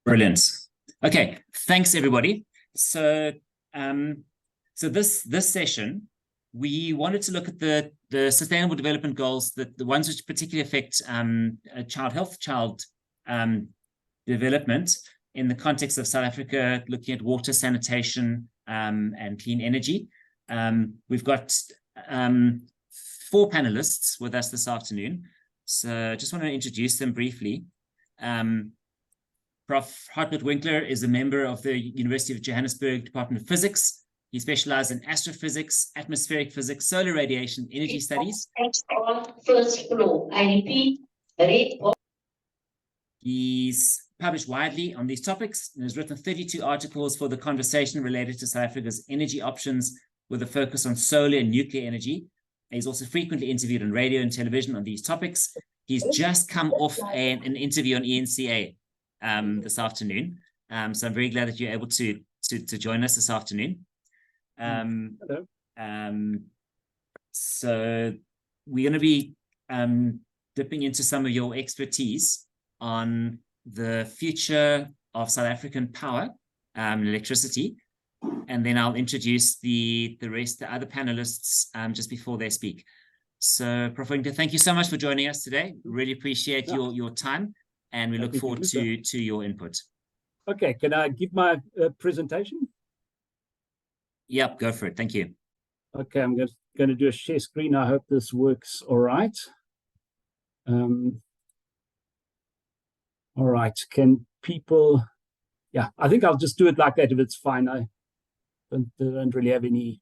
Brilliant. Okay, thanks everybody. So, this session, we wanted to look at the Sustainable Development Goals, the ones which particularly affect child health, child development in the context of South Africa, looking at water, sanitation, and clean energy. We've got 4 panelists with us this afternoon. So I just want to introduce them briefly. Prof. Hartmut Winkler is a member of the University of Johannesburg Department of Physics. He specialized in astrophysics, atmospheric physics, solar radiation, energy studies. First floor. I repeat. He's published widely on these topics and has written 32 articles for The Conversation related to South Africa's energy options with a focus on solar and nuclear energy. He's also frequently interviewed on radio and television on these topics. He's just come off an interview on ENCA this afternoon. So I'm very glad that you're able to join us this afternoon. Hello. So we're going to be dipping into some of your expertise on the future of South African power, electricity, and then I'll introduce the other panelists just before they speak. So, Prof. Winkler, thank you so much for joining us today. Really appreciate your time, and we look forward to your input. Okay, can I give my presentation? Yep, go for it. Thank you. Okay, I'm going to do a share screen. I hope this works all right. All right, can people... Yeah, I think I'll just do it like that if it's fine. I don't really have any...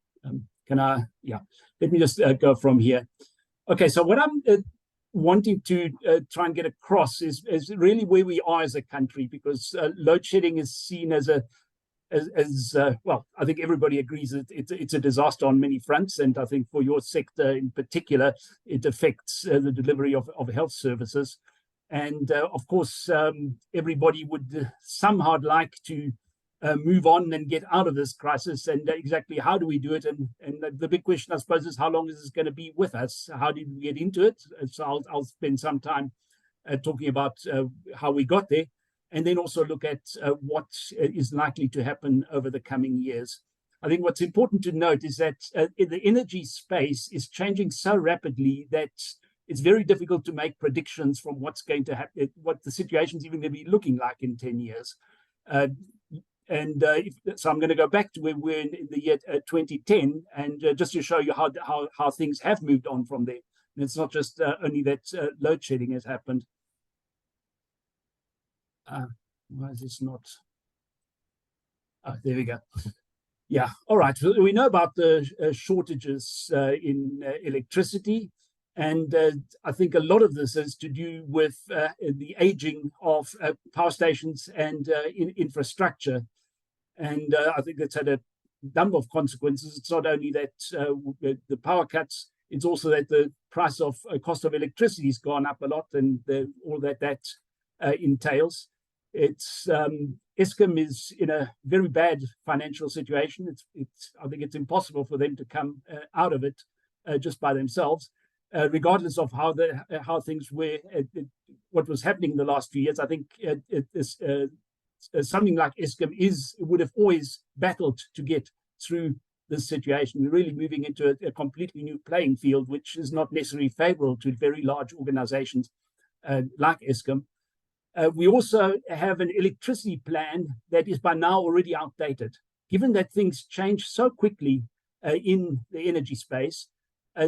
Yeah, let me just go from here. Okay, so what I'm wanting to try and get across is really where we are as a country, because load shedding is seen as well, I think everybody agrees that it's a disaster on many fronts, and I think for your sector in particular, it affects the delivery of health services. And of course, everybody would somehow like to move on and get out of this crisis. And exactly how do we do it? And the big question, I suppose, is how long is this going to be with us? How did we get into it? So I'll spend some time talking about how we got there, and then also look at what is likely to happen over the coming years. I think what's important to note is that the energy space is changing so rapidly that it's very difficult to make predictions from what's going to happen, what the situation's even going to be looking like in 10 years. So I'm going to go back to where we're in the year 2010, and just to show you how things have moved on from there. And it's not just only that load shedding has happened. Why is this not? Oh, there we go. Yeah, all right. So we know about the shortages in electricity. And I think a lot of this has to do with the aging of power stations and infrastructure. And I think that's had a number of consequences. It's not only that the power cuts, it's also that the price of cost of electricity has gone up a lot, and all that entails. It's Eskom is in a very bad financial situation. I think it's impossible for them to come out of it just by themselves. Regardless of how things were, what was happening in the last few years, I think something like Eskom would have always battled to get through this situation. We're really moving into a completely new playing field, which is not necessarily favorable to very large organizations like Eskom. We also have an electricity plan that is by now already outdated. Given that things change so quickly in the energy space,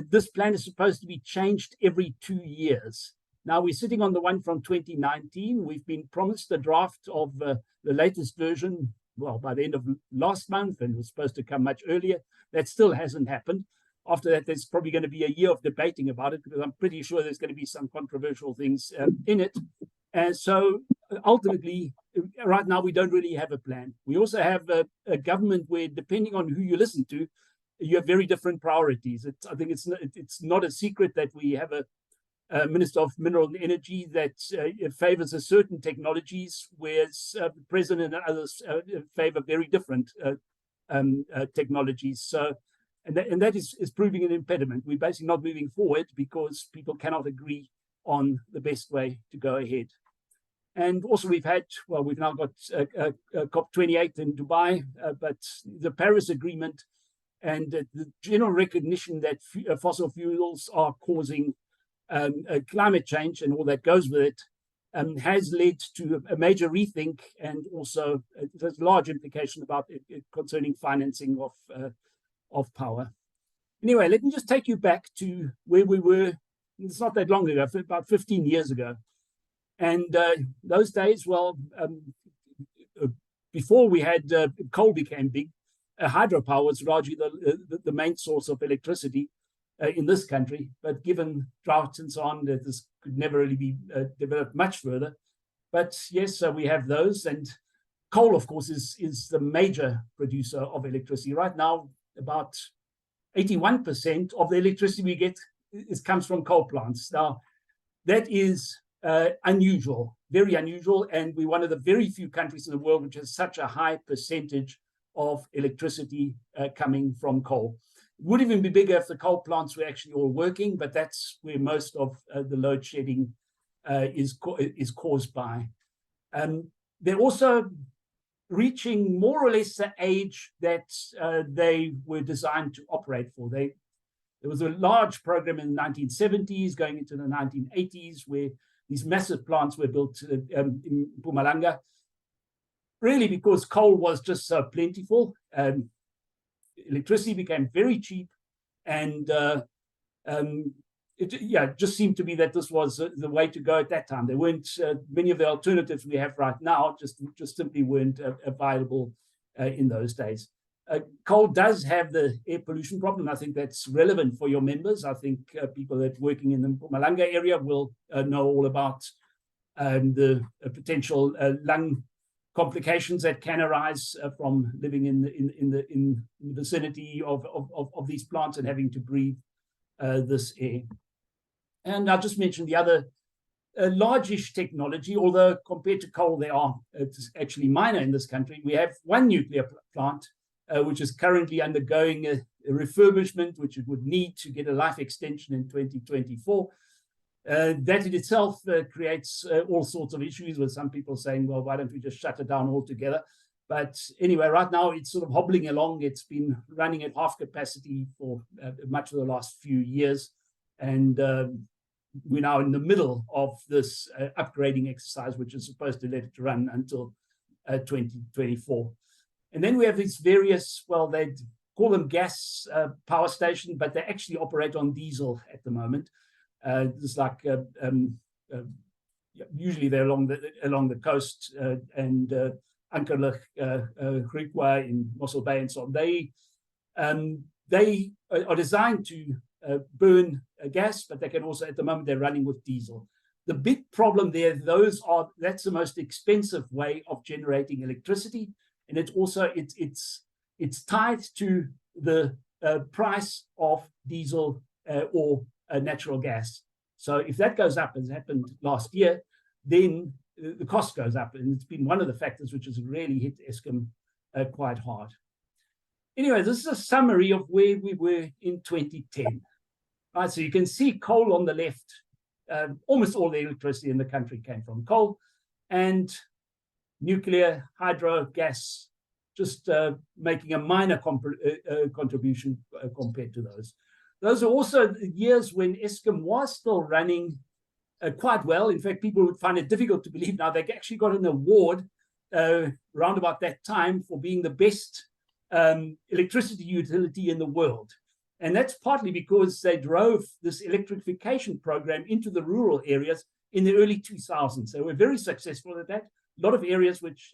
this plan is supposed to be changed every 2 years. Now we're sitting on the one from 2019. We've been promised a draft of the latest version, well, by the end of last month, and it was supposed to come much earlier. That still hasn't happened. After that, there's probably going to be a year of debating about it, because I'm pretty sure there's going to be some controversial things in it. And so ultimately, right now, we don't really have a plan. We also have a government where, depending on who you listen to, you have very different priorities. I think it's not a secret that we have a Minister of Mineral and Energy that favors a certain technologies, whereas the President and others favor very different technologies. So, and that is proving an impediment. We're basically not moving forward because people cannot agree on the best way to go ahead. And also we've had, well, we've now got COP28 in Dubai, but the Paris Agreement and the general recognition that fossil fuels are causing climate change and all that goes with it has led to a major rethink, and also there's large implication about it concerning financing of power. Anyway, let me just take you back to where we were. It's not that long ago, about 15 years ago. And those days, well, before we had coal became big, hydropower was largely the main source of electricity in this country. But given droughts and so on, this could never really be developed much further. But yes, so we have those. And coal, of course, is the major producer of electricity. Right now, about 81% of the electricity we get comes from coal plants. Now, that is unusual, very unusual, and we're one of the very few countries in the world which has such a high percentage of electricity coming from coal. It would even be bigger if the coal plants were actually all working, but that's where most of the load shedding is caused by. They're also reaching more or less the age that they were designed to operate for. There was a large program in the 1970s going into the 1980s where these massive plants were built in Mpumalanga, really because coal was just so plentiful. Electricity became very cheap, and it just seemed to be that this was the way to go at that time. There weren't many of the alternatives we have right now, just simply weren't available in those days. Coal does have the air pollution problem. I think that's relevant for your members. I think people that are working in the Mpumalanga area will know all about the potential lung complications that can arise from living in the vicinity of these plants and having to breathe this air. And I just mentioned the other large-ish technology, although compared to coal, it's actually minor in this country. We have one nuclear plant which is currently undergoing a refurbishment, which it would need to get a life extension in 2024. That in itself creates all sorts of issues, with some people saying, well, why don't we just shut it down altogether? But anyway, right now it's sort of hobbling along. It's been running at half capacity for much of the last few years. And we're now in the middle of this upgrading exercise, which is supposed to let it run until 2024. And then we have these various, well, they call them gas power station, but they actually operate on diesel at the moment. It's like usually they're along the coast and Ankerlich, Griekwa in Mossel Bay and so on. They are designed to burn gas, but they can also, at the moment, they're running with diesel. The big problem there, that's the most expensive way of generating electricity, and it's also it's tied to the price of diesel or natural gas. So if that goes up, as happened last year, then the cost goes up, and it's been one of the factors which has really hit Eskom quite hard. Anyway, this is a summary of where we were in 2010. Right, so you can see coal on the left. Almost all the electricity in the country came from coal, and nuclear, hydro, gas, just making a minor contribution compared to those. Those are also the years when Eskom was still running quite well. In fact, people would find it difficult to believe now they actually got an award around about that time for being the best electricity utility in the world. And that's partly because they drove this electrification program into the rural areas in the early 2000s. They were very successful at that. A lot of areas which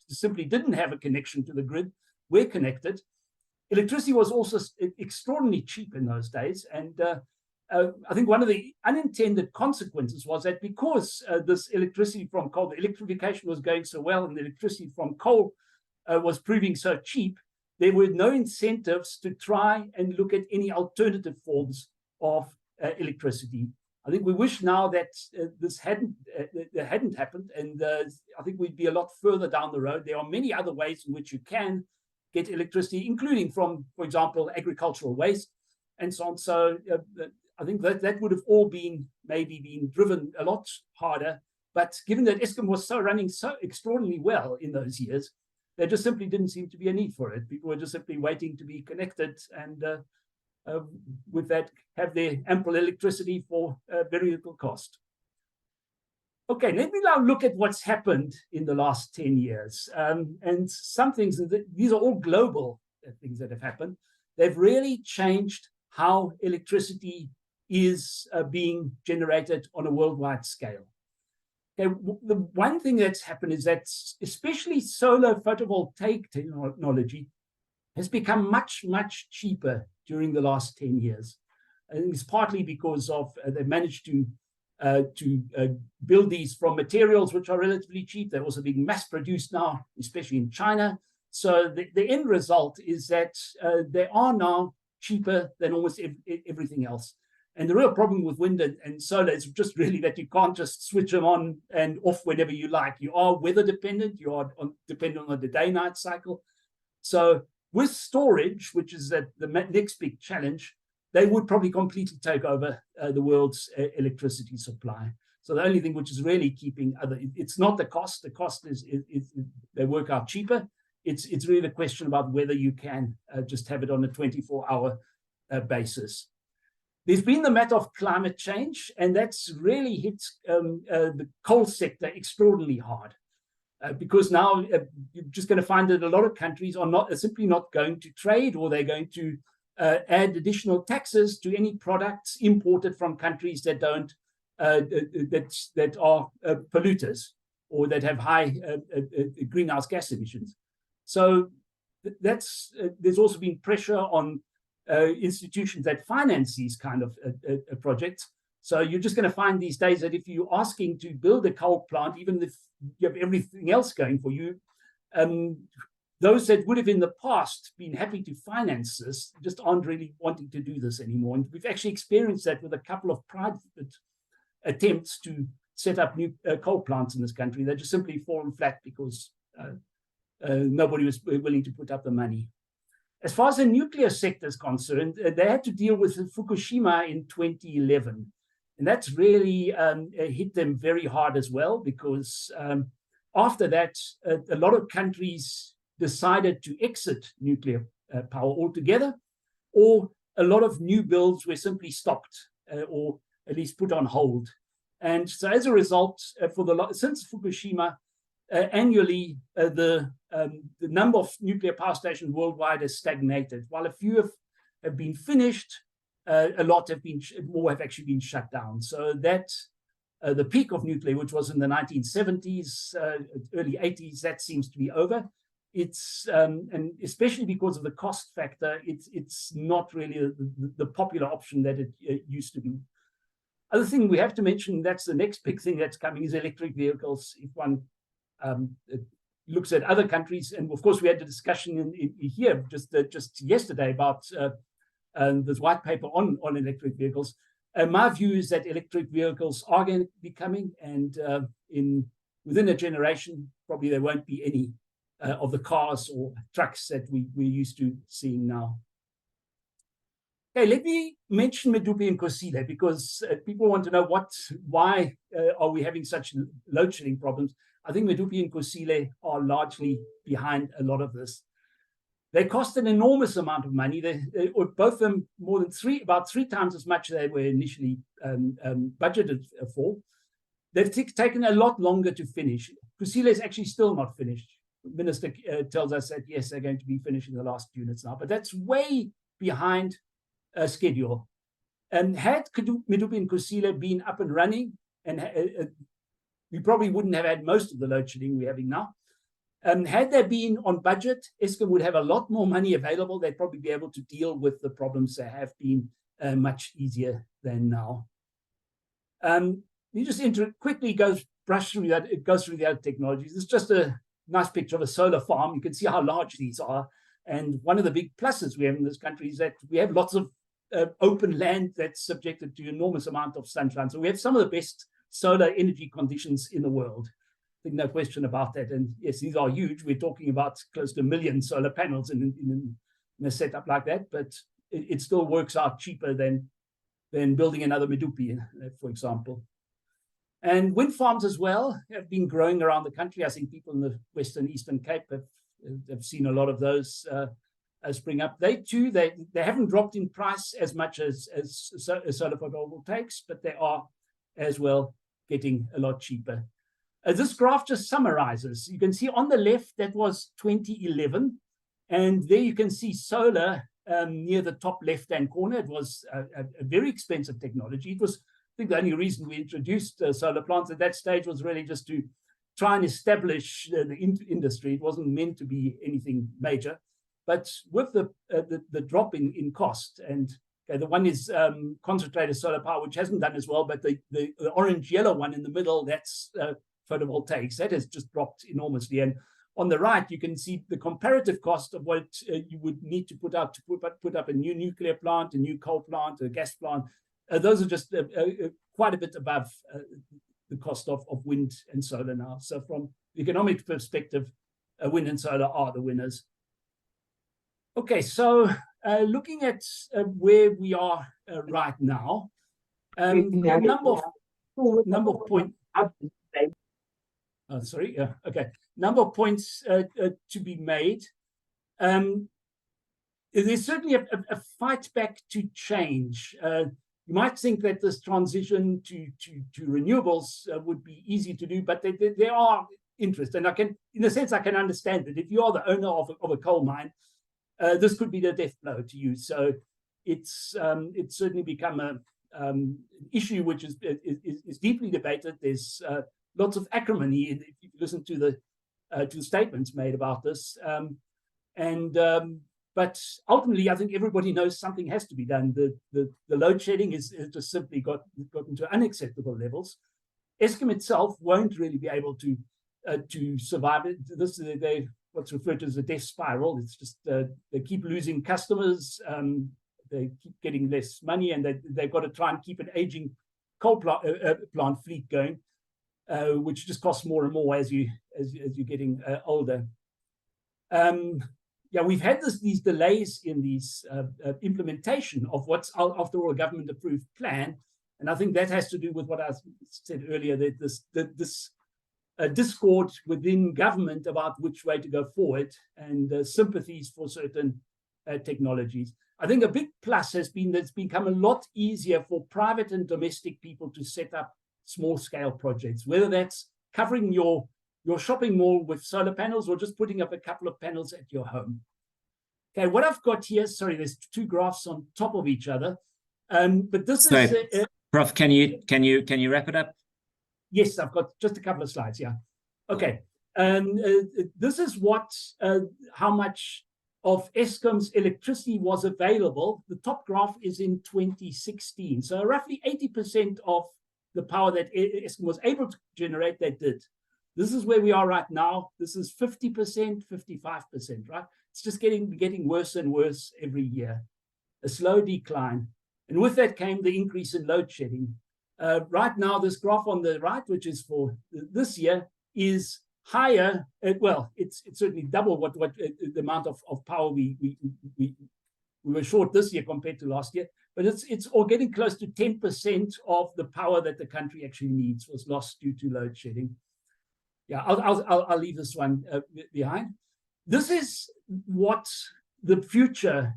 simply didn't have a connection to the grid were connected. Electricity was also extraordinarily cheap in those days. And I think one of the unintended consequences was that because this electricity from coal, the electrification was going so well, and the electricity from coal was proving so cheap, there were no incentives to try and look at any alternative forms of electricity. I think we wish now that this hadn't happened, and I think we'd be a lot further down the road. There are many other ways in which you can get electricity, including from, for example, agricultural waste and so on. So I think that would have all been maybe been driven a lot harder But given that Eskom was running so extraordinarily well in those years, there just simply didn't seem to be a need for it. People were just simply waiting to be connected and with that have their ample electricity for very little cost. Okay, let me now look at what's happened in the last 10 years. And some things, these are all global things that have happened. They've really changed how electricity is being generated on a worldwide scale. Okay, the one thing that's happened is that especially solar photovoltaic technology has become much, much cheaper during the last 10 years. I think it's partly because of they managed to build these from materials which are relatively cheap. They're also being mass produced now, especially in China. So the end result is that they are now cheaper than almost everything else. And the real problem with wind and solar is just really that you can't just switch them on and off whenever you like. You are weather dependent. You are dependent on the day-night cycle. So with storage, which is the next big challenge, they would probably completely take over the world's electricity supply. So the only thing which is really keeping it's not the cost. The cost is they work out cheaper. It's really the question about whether you can just have it on a 24-hour basis. There's been the matter of climate change, and that's really hit the coal sector extraordinarily hard. Because now you're just going to find that a lot of countries are simply not going to trade, or they're going to add additional taxes to any products imported from countries that don't that are polluters or that have high greenhouse gas emissions. So there's also been pressure on institutions that finance these kind of projects. So you're just going to find these days that if you're asking to build a coal plant, even if you have everything else going for you, those that would have in the past been happy to finance this just aren't really wanting to do this anymore. And we've actually experienced that with a couple of private attempts to set up new coal plants in this country. They just simply fallen flat because nobody was willing to put up the money. As far as the nuclear sector is concerned, they had to deal with Fukushima in 2011. And that's really hit them very hard as well, because after that, a lot of countries decided to exit nuclear power altogether, or a lot of new builds were simply stopped or at least put on hold. And so as a result, since Fukushima, annually, the number of nuclear power stations worldwide has stagnated. While a few have been finished, a lot more have actually been shut down. So that the peak of nuclear, which was in the 1970s, early 80s, that seems to be over. It's and especially because of the cost factor, it's not really the popular option that it used to be. Other thing we have to mention, that's the next big thing that's coming, is electric vehicles. If one looks at other countries, and of course we had a discussion in here just yesterday about this white paper on electric vehicles. My view is that electric vehicles are going to be coming, and within a generation, probably there won't be any of the cars or trucks that we're used to seeing now. Okay, let me mention Medupi and Nkosi, because people want to know why are we having such load shedding problems. I think Medupi and Nkosi are largely behind a lot of this. They cost an enormous amount of money. Both of them about three times as much as they were initially budgeted for. They've taken a lot longer to finish. Nkosi is actually still not finished. The minister tells us that, yes, they're going to be finishing the last units now, but that's way behind schedule. And had Medupi and Nkosi been up and running, and we probably wouldn't have had most of the load shedding we're having now. Had they been on budget, Eskom would have a lot more money available. They'd probably be able to deal with the problems that have been much easier than now. You just quickly brush through that. It goes through the other technologies. It's just a nice picture of a solar farm. You can see how large these are. And one of the big pluses we have in this country is that we have lots of open land that's subjected to enormous amount of sunshine. So we have some of the best solar energy conditions in the world. I think no question about that. And yes, these are huge. We're talking about close to 1 million solar panels in a setup like that, but it still works out cheaper than building another Medupi, for example. And wind farms as well have been growing around the country. I think people in the Western Eastern Cape have seen a lot of those spring up. They too, they haven't dropped in price as much as solar photovoltaics, but they are as well getting a lot cheaper. This graph just summarizes. You can see on the left, that was 2011. And there you can see solar near the top left-hand corner. It was a very expensive technology. It was, I think, the only reason we introduced solar plants at that stage was really just to try and establish the industry. It wasn't meant to be anything major. But with the drop in cost, and okay, the one is concentrated solar power, which hasn't done as well, but the orange-yellow one in the middle, that's photovoltaics. That has just dropped enormously. And on the right, you can see the comparative cost of what you would need to put up a new nuclear plant, a new coal plant, a gas plant. Those are just quite a bit above the cost of wind and solar now. So from the economic perspective, wind and solar are the winners. Okay, so looking at where we are right now, a number of points. Sorry, yeah, okay. Number of points to be made. There's certainly a fight back to change. You might think that this transition to renewables would be easy to do, but there are interests. And I can, in a sense, I can understand that if you are the owner of a coal mine, this could be the death blow to you. So it's certainly become an issue which is deeply debated. There's lots of acrimony if you listen to the statements made about this. But ultimately, I think everybody knows something has to be done. The load shedding has just simply gotten to unacceptable levels. Eskom itself won't really be able to survive it. This is what's referred to as a death spiral. It's just they keep losing customers, they keep getting less money, and they've got to try and keep an aging coal plant fleet going, which just costs more and more as you're getting older. Yeah, we've had these delays in these implementation of what's, after all, a government-approved plan, and I think that has to do with what I said earlier, that this discord within government about which way to go forward, and sympathies for certain technologies. I think a big plus has been that it's become a lot easier for private and domestic people to set up small-scale projects, whether that's covering your shopping mall with solar panels or just putting up a couple of panels at your home. Okay, what I've got here, sorry, there's two graphs on top of each other, but this is... Prof, can you wrap it up? Yes, I've got just a couple of slides, yeah. Okay, this is how much of Eskom's electricity was available. The top graph is in 2016. So roughly 80% of the power that Eskom was able to generate, they did. This is where we are right now. This is 50%, 55%, right? It's just getting worse and worse every year. A slow decline. And with that came the increase in load shedding. Right now, this graph on the right, which is for this year, is higher. Well, it's certainly double what the amount of power we were short this year compared to last year. But it's all getting close to 10% of the power that the country actually needs was lost due to load shedding. Yeah, I'll leave this one behind. This is what the future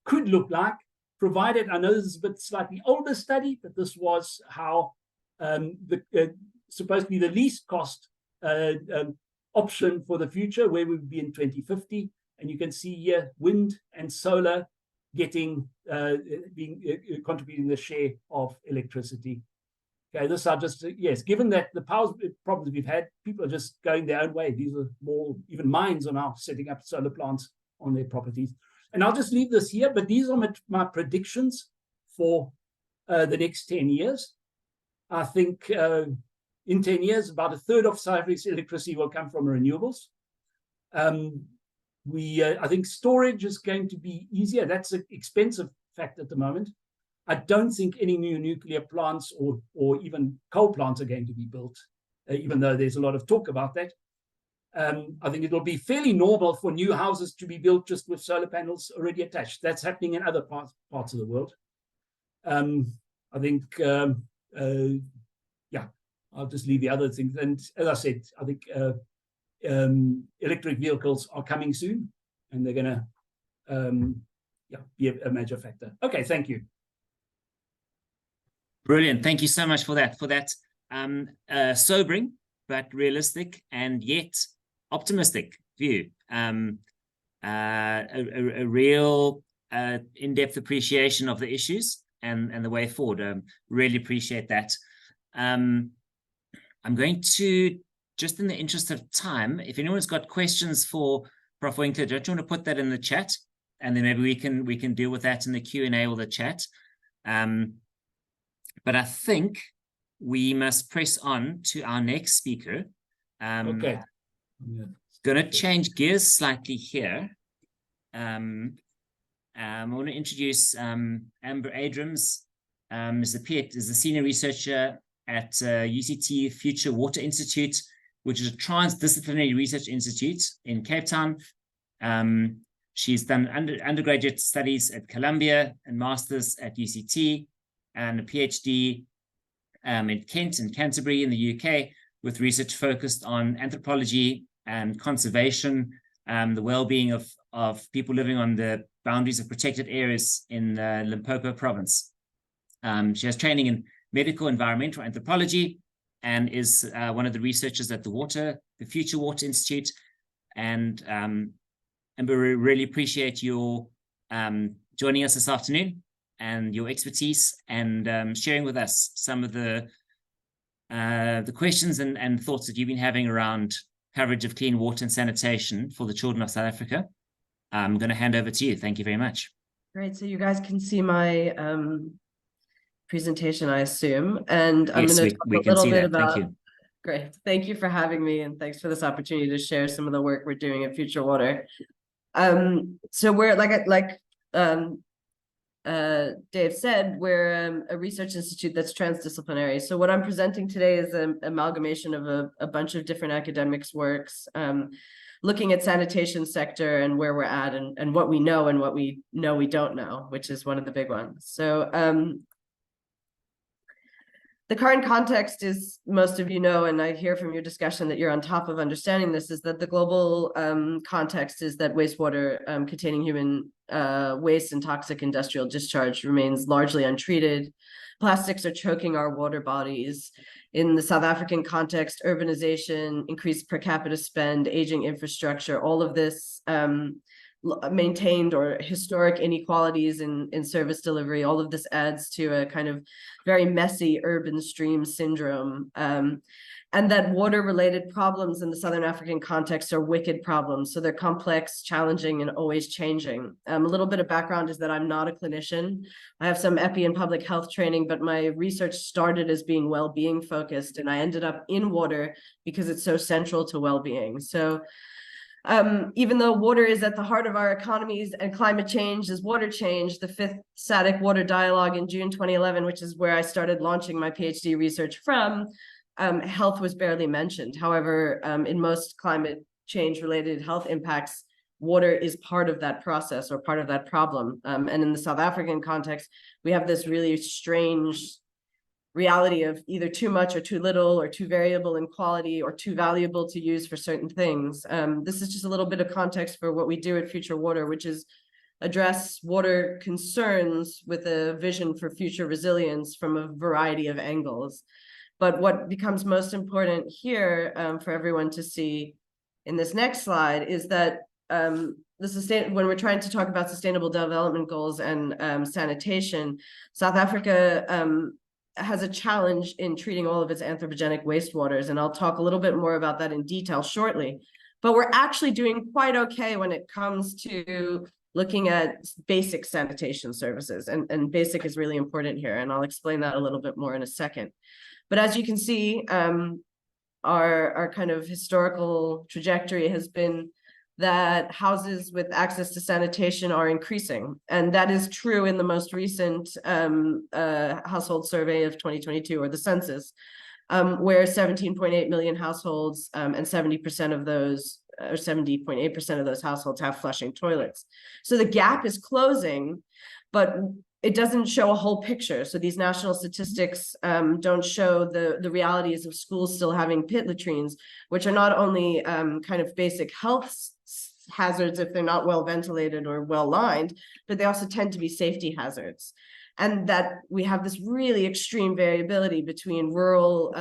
could look like, provided, I know this is a bit slightly older study, but this was how supposed to be the least cost option for the future, where we would be in 2050. And you can see here wind and solar contributing the share of electricity. Okay, this are just, yes, given that the power problems we've had, people are just going their own way. These are more, even mines are now setting up solar plants on their properties. And I'll just leave this here, but these are my predictions for the next 10 years. I think in 10 years, about a third of South Africa's electricity will come from renewables. I think storage is going to be easier. That's an expensive fact at the moment. I don't think any new nuclear plants or even coal plants are going to be built, even though there's a lot of talk about that. I think it'll be fairly normal for new houses to be built just with solar panels already attached. That's happening in other parts of the world. I think, yeah, I'll just leave the other things. And as I said, I think electric vehicles are coming soon, and they're going to be a major factor. Okay, thank you. Brilliant. Thank you so much for that. Sobering but realistic and yet optimistic view. A real in-depth appreciation of the issues and the way forward. Really appreciate that. I'm going to, just in the interest of time, if anyone's got questions for Prof. Winkler, don't you want to put that in the chat? And then maybe we can deal with that in the Q&A or the chat. But I think we must press on to our next speaker. Okay. Going to change gears slightly here. I want to introduce Amber Abrams, is the senior researcher at UCT Future Water Institute, which is a transdisciplinary research institute in Cape Town. She's done undergraduate studies at Columbia and masters at UCT, and a PhD in Kent and Canterbury in the UK, with research focused on anthropology and conservation, the well-being of people living on the boundaries of protected areas in Limpopo province. She has training in medical environmental anthropology and is one of the researchers at the Future Water Institute. And we really appreciate your joining us this afternoon and your expertise and sharing with us some of the questions and thoughts that you've been having around coverage of clean water and sanitation for the children of South Africa. I'm going to hand over to you. Thank you very much. Great. So you guys can see my presentation, I assume, and I'm going to talk a little bit about. Thank you. Great. Thank you for having me, and thanks for this opportunity to share some of the work we're doing at Future Water. So we're like Dave said, we're a research institute that's transdisciplinary. So what I'm presenting today is an amalgamation of a bunch of different academics' works, looking at sanitation sector and where we're at and what we know and what we know we don't know, which is one of the big ones. So the current context is, most of you know, and I hear from your discussion that you're on top of understanding this, is that the global context is that wastewater containing human waste and toxic industrial discharge remains largely untreated. Plastics are choking our water bodies. In the South African context, urbanization, increased per capita spend, aging infrastructure, all of this maintained or historic inequalities in service delivery, all of this adds to a kind of very messy urban stream syndrome. And that water-related problems in the Southern African context are wicked problems. So they're complex, challenging, and always changing. A little bit of background is that I'm not a clinician. I have some epi and public health training, but my research started as being well-being focused, and I ended up in water because it's so central to well-being. So even though water is at the heart of our economies and climate change is water change, the 5th SADC Water Dialogue in June 2011, which is where I started launching my PhD research from, health was barely mentioned. However, in most climate change related health impacts, water is part of that process or part of that problem. And in the South African context, we have this really strange reality of either too much or too little, or too variable in quality, or too valuable to use for certain things. This is just a little bit of context for what we do at Future Water, which is address water concerns with a vision for future resilience from a variety of angles. But what becomes most important here for everyone to see in this next slide is that when we're trying to talk about sustainable development goals and sanitation, South Africa has a challenge in treating all of its anthropogenic wastewaters, and I'll talk a little bit more about that in detail shortly. But we're actually doing quite okay when it comes to looking at basic sanitation services, and basic is really important here, and I'll explain that a little bit more in a second. But as you can see, our kind of historical trajectory has been that houses with access to sanitation are increasing. And that is true in the most recent household survey of 2022, or the census, where 17.8 million households and 70% of those, or 70.8% of those households have flushing toilets. So the gap is closing, but it doesn't show a whole picture. So these national statistics don't show the realities of schools still having pit latrines, which are not only kind of basic health hazards if they're not well ventilated or well lined, but they also tend to be safety hazards. And that we have this really extreme variability between rural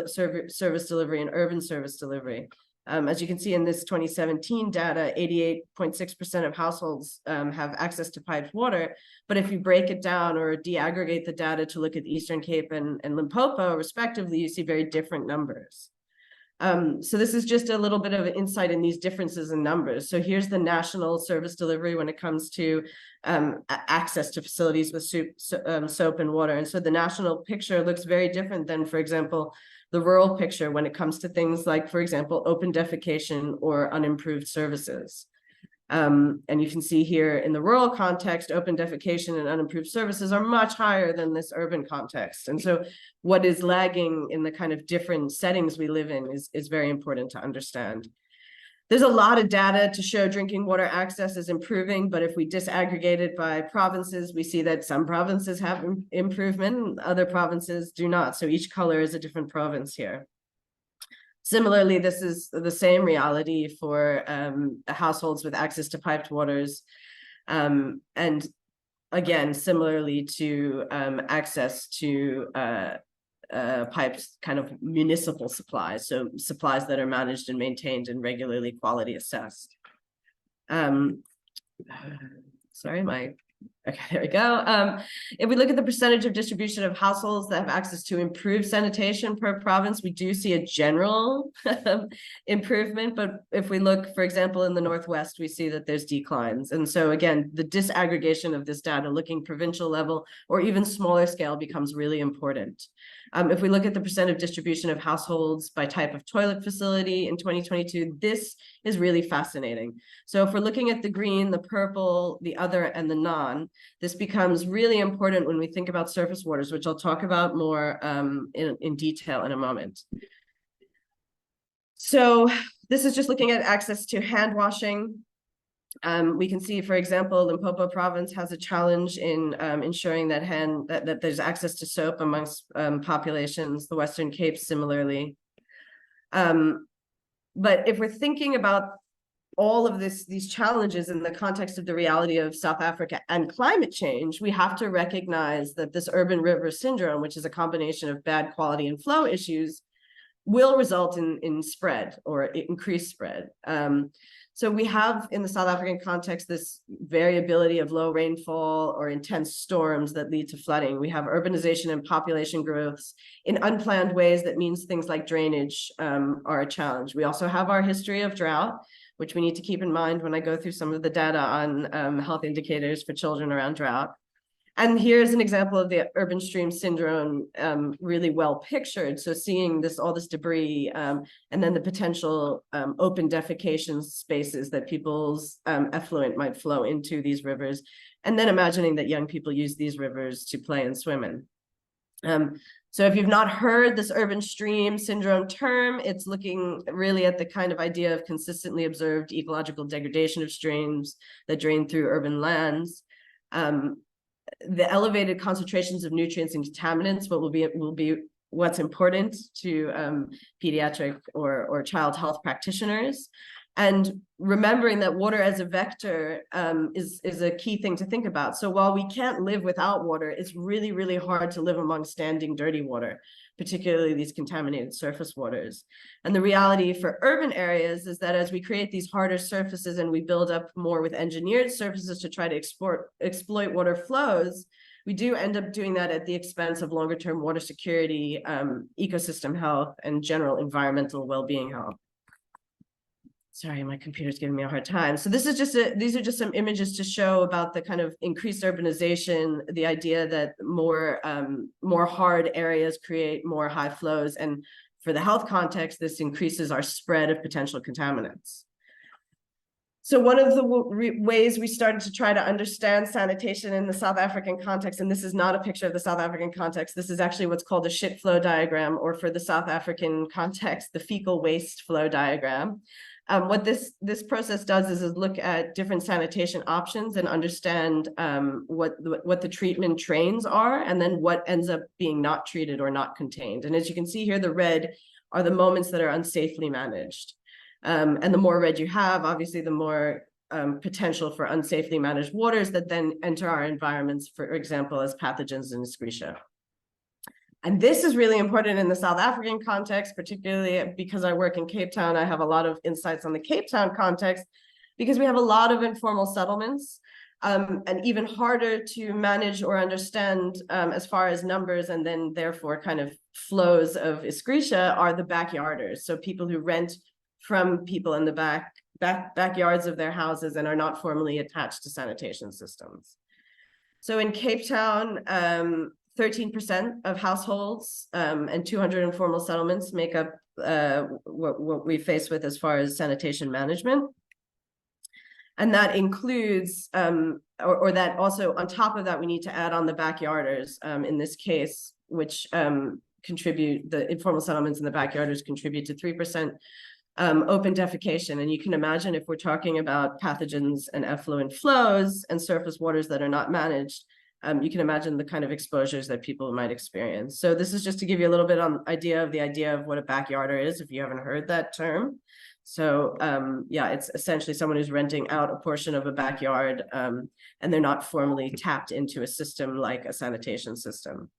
service delivery and urban service delivery. As you can see in this 2017 data, 88.6% of households have access to piped water. But if you break it down or deaggregate the data to look at the Eastern Cape and Limpopo, respectively, you see very different numbers. So this is just a little bit of an insight in these differences in numbers. So here's the national service delivery when it comes to access to facilities with soap and water. And so the national picture looks very different than, for example, the rural picture when it comes to things like, for example, open defecation or unimproved services. And you can see here in the rural context, open defecation and unimproved services are much higher than this urban context. And so what is lagging in the kind of different settings we live in is very important to understand. There's a lot of data to show drinking water access is improving, but if we disaggregate it by provinces, we see that some provinces have improvement and other provinces do not. So each color is a different province here. Similarly, this is the same reality for households with access to piped waters. And again, similarly to access to pipes, kind of municipal supplies, so supplies that are managed and maintained and regularly quality assessed. Sorry, okay, there we go. If we look at the percentage of distribution of households that have access to improved sanitation per province, we do see a general improvement. But if we look, for example, in the Northwest, we see that there's declines. And so again, the disaggregation of this data, looking provincial level or even smaller scale, becomes really important. If we look at the percent of distribution of households by type of toilet facility in 2022, this is really fascinating. So if we're looking at the green, the purple, the other, and the non, this becomes really important when we think about surface waters, which I'll talk about more in detail in a moment. So this is just looking at access to hand washing. We can see, for example, Limpopo province has a challenge in ensuring that there's access to soap amongst populations, the Western Cape similarly. But if we're thinking about all of these challenges in the context of the reality of South Africa and climate change, we have to recognize that this urban river syndrome, which is a combination of bad quality and flow issues, will result in spread or increased spread. So we have in the South African context this variability of low rainfall or intense storms that lead to flooding. We have urbanization and population growths in unplanned ways that means things like drainage are a challenge. We also have our history of drought, which we need to keep in mind when I go through some of the data on health indicators for children around drought. And here's an example of the urban stream syndrome really well pictured. So seeing all this debris and then the potential open defecation spaces that people's effluent might flow into these rivers. And then imagining that young people use these rivers to play and swim in. So if you've not heard this urban stream syndrome term, it's looking really at the kind of idea of consistently observed ecological degradation of streams that drain through urban lands. The elevated concentrations of nutrients and contaminants will be what's important to pediatric or child health practitioners. And remembering that water as a vector is a key thing to think about. So while we can't live without water, it's really, really hard to live among standing dirty water, particularly these contaminated surface waters. And the reality for urban areas is that as we create these harder surfaces and we build up more with engineered surfaces to try to exploit water flows, we do end up doing that at the expense of longer term water security, ecosystem health, and general environmental well-being health. Sorry, my computer's giving me a hard time. So this is these are just some images to show about the kind of increased urbanization, the idea that more hard areas create more high flows. And for the health context, this increases our spread of potential contaminants. So one of the ways we started to try to understand sanitation in the South African context, and this is not a picture of the South African context, this is actually what's called a shit flow diagram, or for the South African context, the fecal waste flow diagram. What this process does is look at different sanitation options and understand what the treatment trains are, and then what ends up being not treated or not contained. And as you can see here, the red are the moments that are unsafely managed. And the more red you have, obviously, the more potential for unsafely managed waters that then enter our environments, for example, as pathogens and excreta. And this is really important in the South African context, particularly because I work in Cape Town. I have a lot of insights on the Cape Town context because we have a lot of informal settlements, and even harder to manage or understand as far as numbers, and then therefore kind of flows of excreta, are the backyarders. So people who rent from people in the backyards of their houses and are not formally attached to sanitation systems. So in Cape Town, 13% of households and 200 informal settlements make up what we face with as far as sanitation management. And that includes, or that also on top of that, we need to add on the backyarders in this case, which contribute, the informal settlements and the backyarders contribute to 3%. Open defecation. And you can imagine, if we're talking about pathogens and effluent flows and surface waters that are not managed, you can imagine the kind of exposures that people might experience. So this is just to give you a little bit on idea of what a backyarder is, if you haven't heard that term. So yeah, it's essentially someone who's renting out a portion of a backyard, and they're not formally tapped into a system like a sanitation system.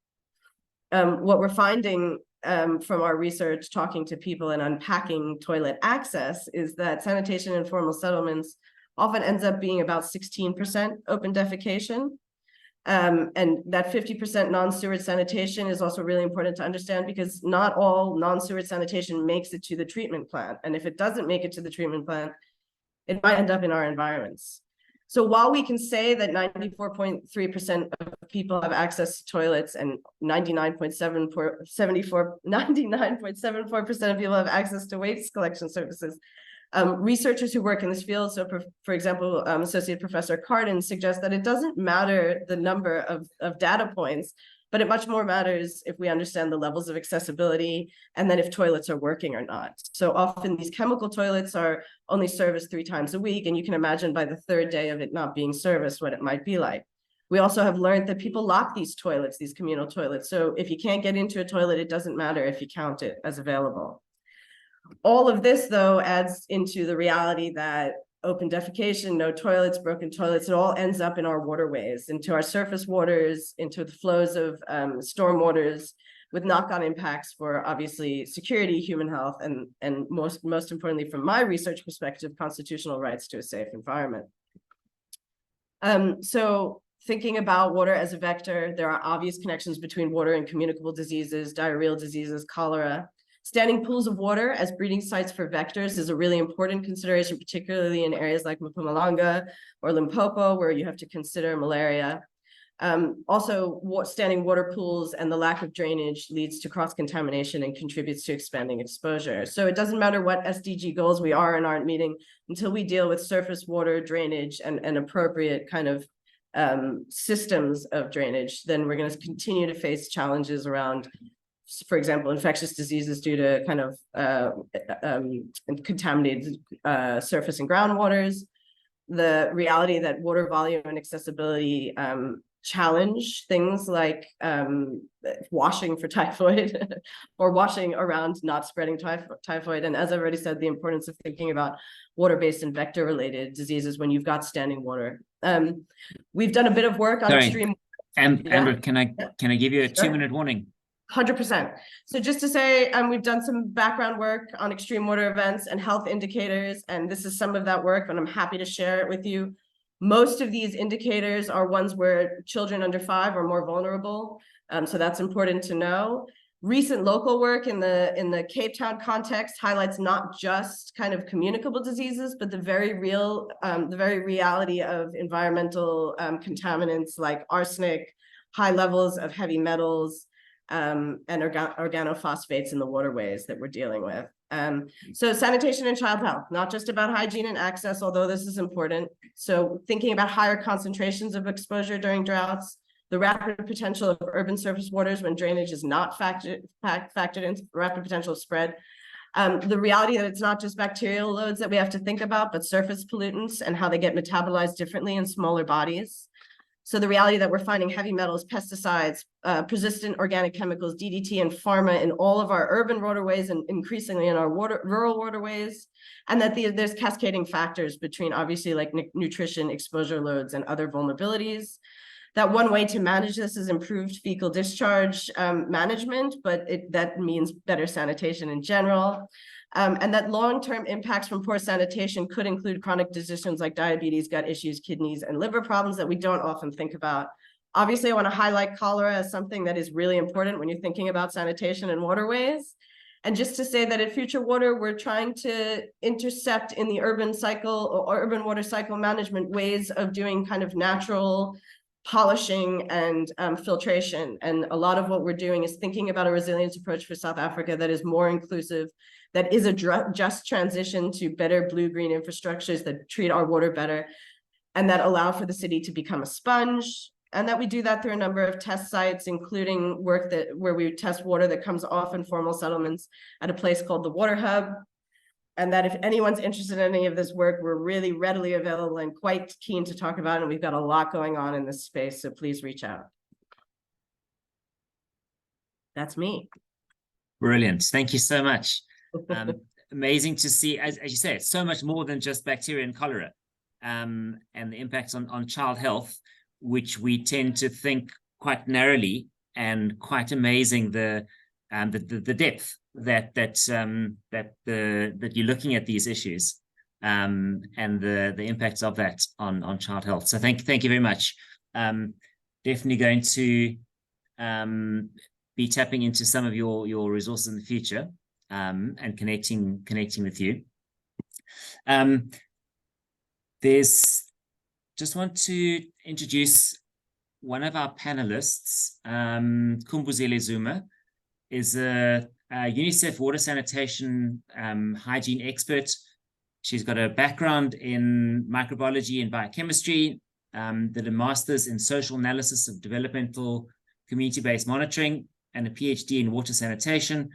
What we're finding from our research, talking to people and unpacking toilet access, is that sanitation in informal settlements often ends up being about 16% open defecation. And that 50% non-sewerage sanitation is also really important to understand, because not all non-sewerage sanitation makes it to the treatment plant. And if it doesn't make it to the treatment plant, it might end up in our environments. So while we can say that 94.3% of people have access to toilets and 99.74% of people have access to waste collection services, researchers who work in this field, so for example, Associate Professor Carden, suggests that it doesn't matter the number of data points, but it much more matters if we understand the levels of accessibility and then if toilets are working or not. So often these chemical toilets are only serviced 3 times a week, and you can imagine by the 3rd day of it not being serviced what it might be like. We also have learned that people lock these toilets, these communal toilets. So if you can't get into a toilet, it doesn't matter if you count it as available. All of this, though, adds into the reality that open defecation, no toilets, broken toilets, it all ends up in our waterways, into our surface waters, into the flows of storm waters, with knock-on impacts for obviously security, human health, and most importantly, from my research perspective, constitutional rights to a safe environment. So thinking about water as a vector, there are obvious connections between water and communicable diseases, diarrheal diseases, cholera. Standing pools of water as breeding sites for vectors is a really important consideration, particularly in areas like Mpumalanga or Limpopo, where you have to consider malaria. Also, standing water pools and the lack of drainage leads to cross-contamination and contributes to expanding exposure. So it doesn't matter what SDG goals we are and aren't meeting until we deal with surface water drainage and appropriate kind of systems of drainage, then we're going to continue to face challenges around, for example, infectious diseases due to kind of contaminated surface and groundwaters. The reality that water volume and accessibility challenge things like washing for typhoid or washing around not spreading typhoid. And as I've already said, the importance of thinking about water-based and vector-related diseases when you've got standing water. We've done a bit of work on extreme. Amber, can I give you a 2-minute warning? 100%. So just to say, we've done some background work on extreme water events and health indicators, and this is some of that work, and I'm happy to share it with you. Most of these indicators are ones where children under 5 are more vulnerable, so that's important to know. Recent local work in the Cape Town context highlights not just kind of communicable diseases, but the very reality of environmental contaminants like arsenic, high levels of heavy metals, and organophosphates in the waterways that we're dealing with. So sanitation and child health, not just about hygiene and access, although this is important. So thinking about higher concentrations of exposure during droughts, the rapid potential of urban surface waters when drainage is not factored into rapid potential of spread. The reality that it's not just bacterial loads that we have to think about, but surface pollutants and how they get metabolized differently in smaller bodies. So the reality that we're finding heavy metals, pesticides, persistent organic chemicals, DDT, and pharma in all of our urban waterways and increasingly in our rural waterways, and that there's cascading factors between obviously like nutrition, exposure loads, and other vulnerabilities. That one way to manage this is improved fecal discharge management, but that means better sanitation in general. And that long-term impacts from poor sanitation could include chronic conditions like diabetes, gut issues, kidneys, and liver problems that we don't often think about. Obviously, I want to highlight cholera as something that is really important when you're thinking about sanitation and waterways. And just to say that at Future Water, we're trying to intercept in the urban cycle or urban water cycle management ways of doing kind of natural polishing and filtration. And a lot of what we're doing is thinking about a resilience approach for South Africa that is more inclusive, that is a just transition to better blue-green infrastructures that treat our water better and that allow for the city to become a sponge. And that we do that through a number of test sites, including work where we test water that comes off informal settlements at a place called the Water Hub. And that if anyone's interested in any of this work, we're really readily available and quite keen to talk about it. And we've got a lot going on in this space, so please reach out. That's me. Brilliant. Thank you so much. Amazing to see, as you say, it's so much more than just bacteria and cholera and the impacts on child health, which we tend to think quite narrowly, and quite amazing the depth that you're looking at these issues and the impacts of that on child health. So thank you very much. Definitely going to be tapping into some of your resources in the future and connecting with you. Just want to introduce one of our panelists. Khumbuzile Zuma is a UNICEF water sanitation hygiene expert. She's got a background in microbiology and biochemistry, did a master's in social analysis of developmental community-based monitoring, and a PhD in water sanitation.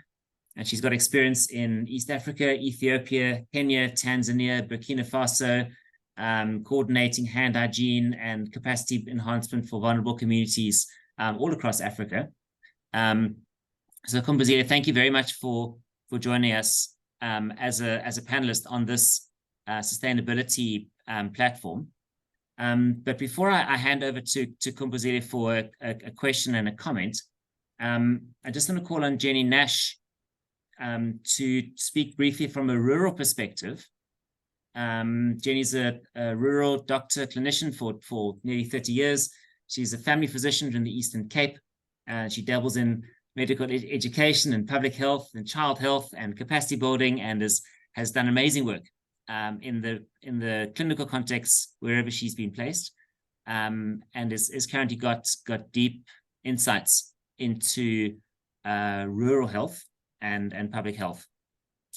And she's got experience in East Africa, Ethiopia, Kenya, Tanzania, Burkina Faso, coordinating hand hygiene and capacity enhancement for vulnerable communities all across Africa. So Khumbuzile, thank you very much for joining us as a panelist on this sustainability platform. But before I hand over to Khumbuzile for a question and a comment, I just want to call on Jenny Nash to speak briefly from a rural perspective. Jenny's a rural doctor clinician for nearly 30 years. She's a family physician in the Eastern Cape. She dabbles in medical education and public health and child health and capacity building, and has done amazing work in the clinical context wherever she's been placed, and is currently got deep insights into rural health and public health.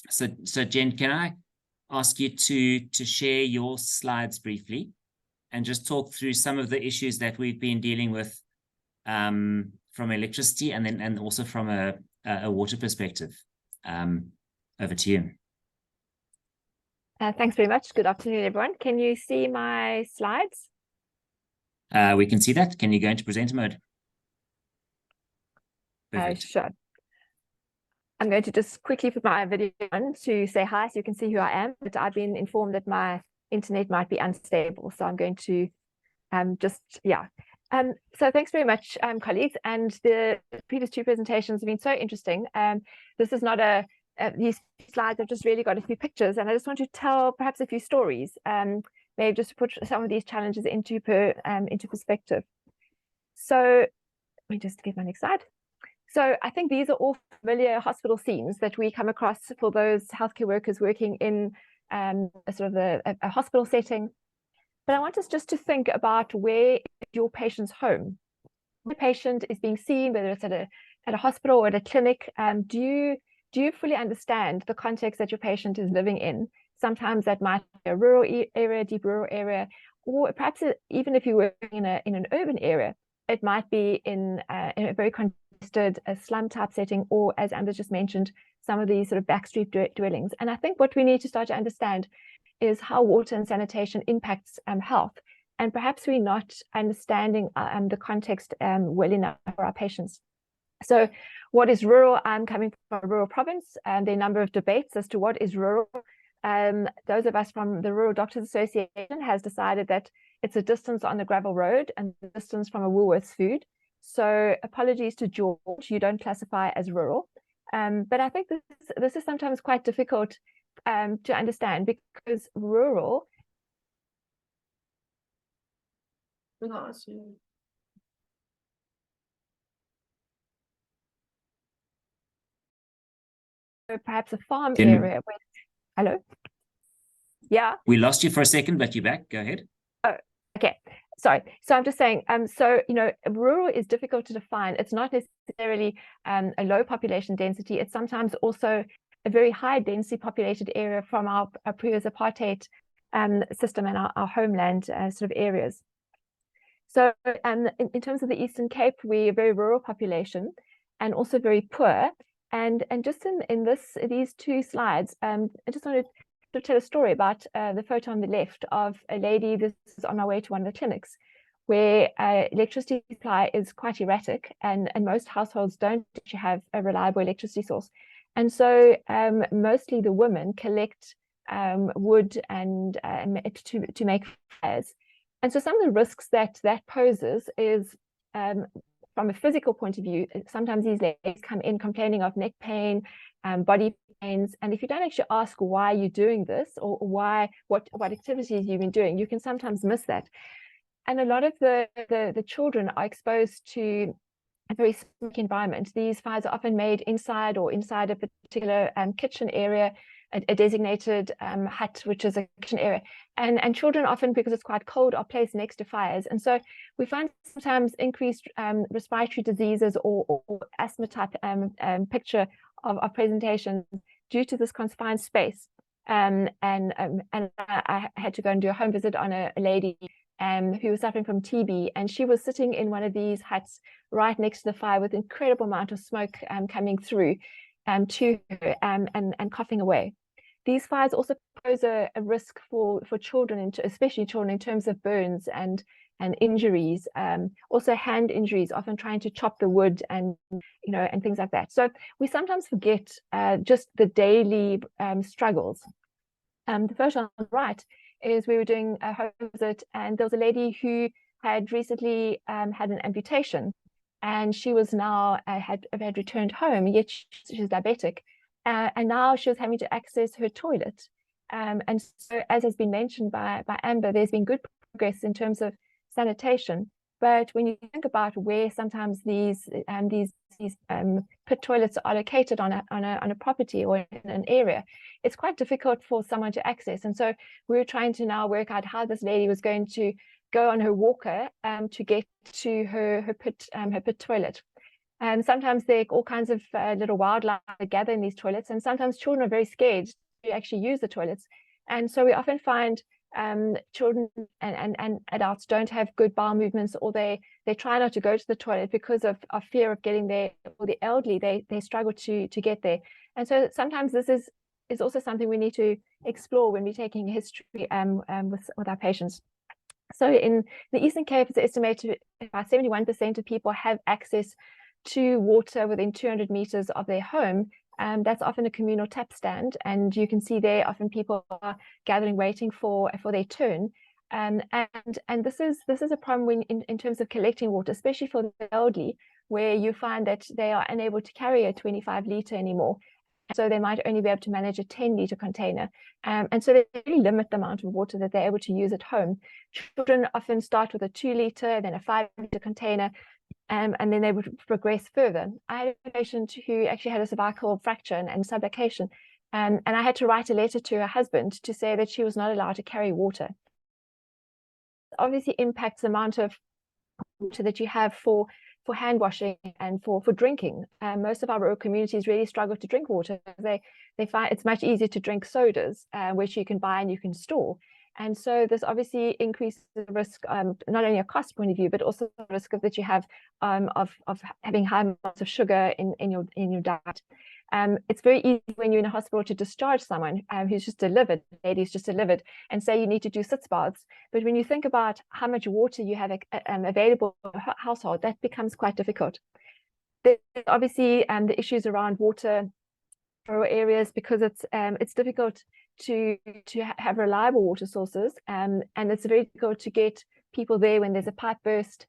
So Jen, can I ask you to share your slides briefly and just talk through some of the issues that we've been dealing with from electricity and also from a water perspective. Over to you. Thanks very much. Good afternoon, everyone. Can you see my slides? We can see that. Can you go into presenter mode? Sure. I'm going to just quickly put my video on to say hi so you can see who I am, but I've been informed that my internet might be unstable. So I'm going to so thanks very much, colleagues. And the previous two presentations have been so interesting. This is not these slides have just really got a few pictures, and I just want to tell perhaps a few stories, maybe just to put some of these challenges into perspective. So let me just get my next slide. So I think these are all familiar hospital scenes that we come across for those healthcare workers working in a hospital setting. But I want us just to think about where your patient's home. The patient is being seen, whether it's at a hospital or at a clinic. Do do you fully understand the context that your patient is living in? Sometimes that might be a rural area, deep rural area, or perhaps even if you were in an urban area, it might be in a very congested slum type setting, or as Amber just mentioned, some of these sort of backstreet dwellings. And I think what we need to start to understand is how water and sanitation impacts health. And perhaps we're not understanding the context well enough for our patients. So what is rural? I'm coming from a rural province, and there are a number of debates as to what is rural. Those of us from the Rural Doctors Association has decided that it's a distance on the gravel road and the distance from a Woolworths food. So apologies to George, you don't classify as rural. But I think this is sometimes quite difficult to understand, because rural. Perhaps a farm area. Hello? Yeah. We lost you for a second, but you're back. Go ahead. Oh, okay. Sorry. So I'm just saying, so, you know, rural is difficult to define. It's not necessarily a low population density. It's sometimes also a very high density populated area from our previous apartheid system and our homeland sort of areas. So in terms of the Eastern Cape, we're a very rural population and also very poor. And just in these two slides, I just wanted to tell a story about the photo on the left of a lady. This is on my way to one of the clinics, where electricity supply is quite erratic, and most households don't actually have a reliable electricity source. And so mostly the women collect wood and to make fires. And so some of the risks that poses is, from a physical point of view, sometimes these ladies come in complaining of neck pain, body pains, and if you don't actually ask why you're doing this, or what activities you've been doing, you can sometimes miss that. And a lot of the children are exposed to a very smoky environment. These fires are often made inside a particular kitchen area, a designated hut, which is a kitchen area. And children often, because it's quite cold, are placed next to fires. And so we find sometimes increased respiratory diseases or asthma type picture of presentation due to this confined space. And I had to go and do a home visit on a lady who was suffering from TB, and she was sitting in one of these huts right next to the fire with incredible amount of smoke coming through to her and coughing away. These fires also pose a risk for children, especially children, in terms of burns and injuries, also hand injuries, often trying to chop the wood and things like that. So we sometimes forget just the daily struggles. The photo on the right is we were doing a home visit, and there was a lady who had recently had an amputation, and she was now had returned home, yet she's diabetic. And now she was having to access her toilet. And so, as has been mentioned by Amber, there's been good progress in terms of sanitation. But when you think about where sometimes these pit toilets are located on a property or in an area, it's quite difficult for someone to access. And so we were trying to now work out how this lady was going to go on her walker to get to her pit toilet. And sometimes there are all kinds of little wildlife that gather in these toilets, and sometimes children are very scared to actually use the toilets. And so we often find children and adults don't have good bowel movements, or they try not to go to the toilet because of fear of getting there, or the elderly, they struggle to get there. And so sometimes this is also something we need to explore when we're taking history with our patients. So in the Eastern Cape, it's estimated about 71% of people have access to water within 200 meters of their home. That's often a communal tap stand, and you can see there often people are gathering, waiting for their turn. And this is a problem in terms of collecting water, especially for the elderly, where you find that they are unable to carry a 25-liter anymore. So they might only be able to manage a 10-liter container. And so they really limit the amount of water that they're able to use at home. Children often start with a 2-liter, then a 5-liter container, and then they would progress further. I had a patient who actually had a cervical fracture and subluxation, and I had to write a letter to her husband to say that she was not allowed to carry water. It obviously impacts the amount of water that you have for hand washing and for drinking. Most of our rural communities really struggle to drink water. They find it's much easier to drink sodas, which you can buy and you can store. And so this obviously increases the risk, not only a cost point of view, but also the risk that you have of having high amounts of sugar in your diet. It's very easy when you're in a hospital to discharge someone who's just delivered, lady's just delivered, and say you need to do sitz baths. But when you think about how much water you have available in a household, that becomes quite difficult. There's obviously the issues around water rural areas, because it's difficult to have reliable water sources, and it's very difficult to get people there when there's a pipe burst,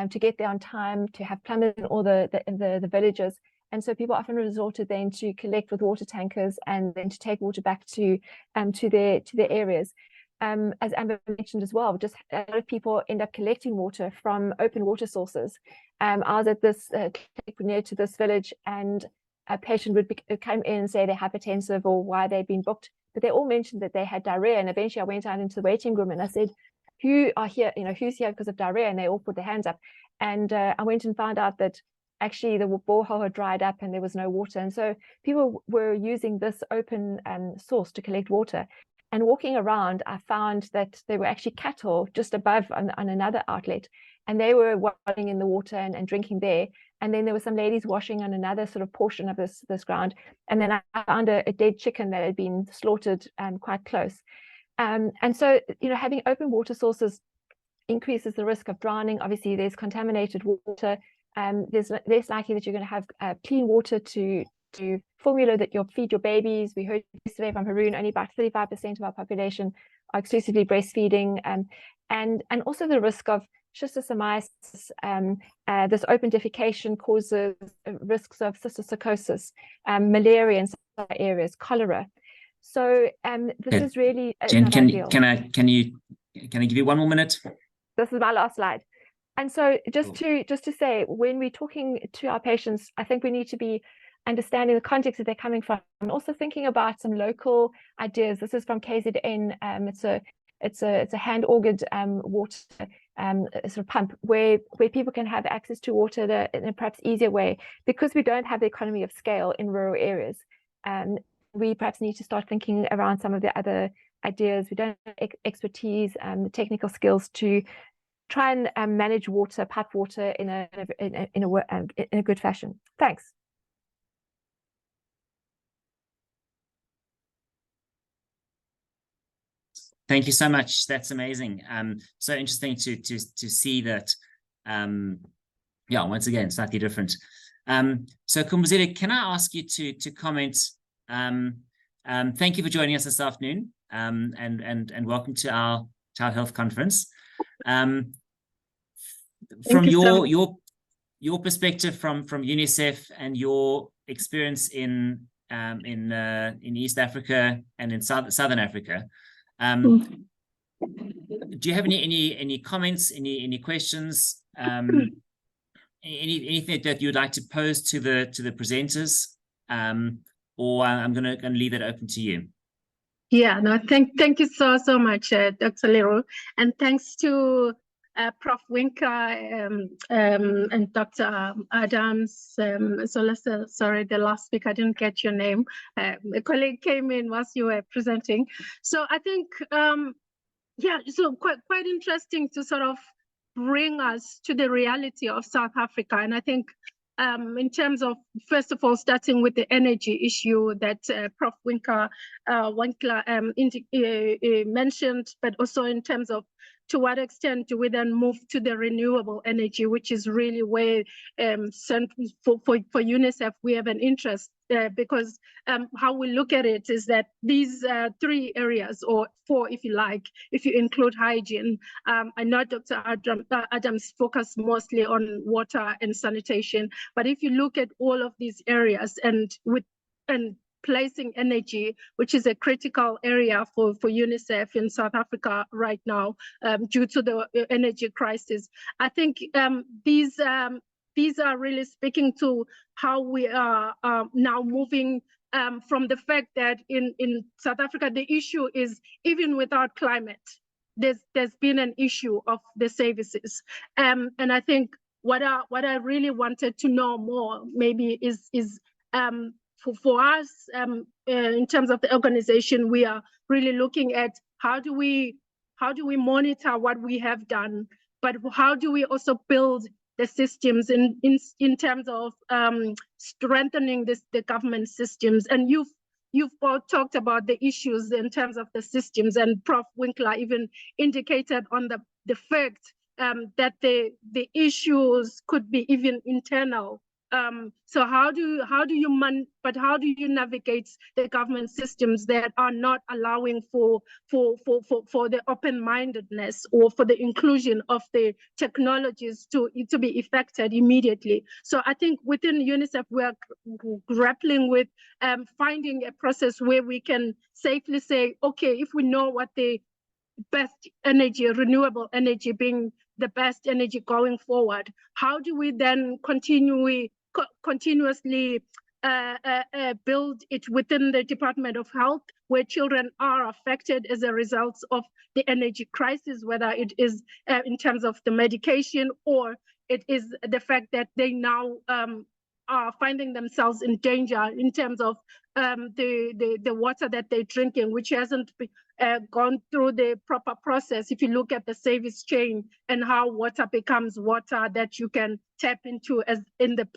to get there on time, to have plumbers in all the villages. And so people often resorted then to collect with water tankers and then to take water back to their areas. As Amber mentioned as well, just a lot of people end up collecting water from open water sources. I was at this clinic near to this village, and a patient would come in and say they're hypertensive or why they've been booked, but they all mentioned that they had diarrhea. And eventually I went out into the waiting room and I said, who are here, who's here because of diarrhea? And they all put their hands up. And I went and found out that actually the borehole had dried up and there was no water. And so people were using this open source to collect water. And walking around, I found that there were actually cattle just above on another outlet, and they were wading in the water and drinking there. And then there were some ladies washing on another sort of portion of this ground. And then I found a dead chicken that had been slaughtered quite close. And so, having open water sources increases the risk of drowning. Obviously, there's contaminated water. There's less likely that you're going to have clean water to formula that you'll feed your babies. We heard yesterday from Haroon, only about 35% of our population are exclusively breastfeeding, and also the risk of schistosomiasis. This open defecation causes risks of cysticercosis, malaria in some areas, cholera. So this is really Jen, can you give you one more minute? This is my last slide. And so just to say, when we're talking to our patients, I think we need to be understanding the context that they're coming from, and also thinking about some local ideas. This is from KZN. It's a hand augered water sort of pump where people can have access to water in a perhaps easier way, because we don't have the economy of scale in rural areas. We perhaps need to start thinking around some of the other ideas. We don't have expertise and technical skills to try and manage water, pipe water in a good fashion. Thanks. Thank you so much. That's amazing. So interesting to see that. Yeah, once again, slightly different. So Khumbuzile, can I ask you to comment? Thank you for joining us this afternoon, and welcome to our health conference. From your perspective from UNICEF and your experience in East Africa and in Southern Africa, do you have any comments, any questions, anything that you'd like to pose to the presenters, or I'm going to leave it open to you? Yeah, no, thank you so much, Dr. Leroux, and thanks to Prof. Winkler and Dr. Abrams. Sorry, the last speaker, I didn't get your name. A colleague came in whilst you were presenting. So I think, yeah, so quite interesting to sort of bring us to the reality of South Africa. And I think in terms of, first of all, starting with the energy issue that Prof. Winkler mentioned, but also in terms of to what extent do we then move to the renewable energy, which is really where for UNICEF we have an interest, because how we look at it is that these 3 areas, or 4 if you like, if you include hygiene. I know Dr. Adams focused mostly on water and sanitation, but if you look at all of these areas and placing energy, which is a critical area for UNICEF in South Africa right now, due to the energy crisis. I think these are really speaking to how we are now moving from the fact that in South Africa, the issue is even without climate, there's been an issue of the services. And I think what I really wanted to know more maybe is for us in terms of the organization, we are really looking at how do we monitor what we have done, but how do we also build the systems in terms of strengthening the government systems. And you've both talked about the issues in terms of the systems, and Prof. Winkler even indicated on the fact that the issues could be even internal. So how do you navigate the government systems that are not allowing for the open-mindedness or for the inclusion of the technologies to be effected immediately? So I think within UNICEF we are grappling with finding a process where we can safely say, okay, if we know what the best energy, renewable energy being the best energy going forward, how do we then continuously build it within the Department of Health, where children are affected as a result of the energy crisis, whether it is in terms of the medication or it is the fact that they now are finding themselves in danger in terms of the water that they're drinking, which hasn't gone through the proper process. If you look at the service chain and how water becomes water that you can tap into at the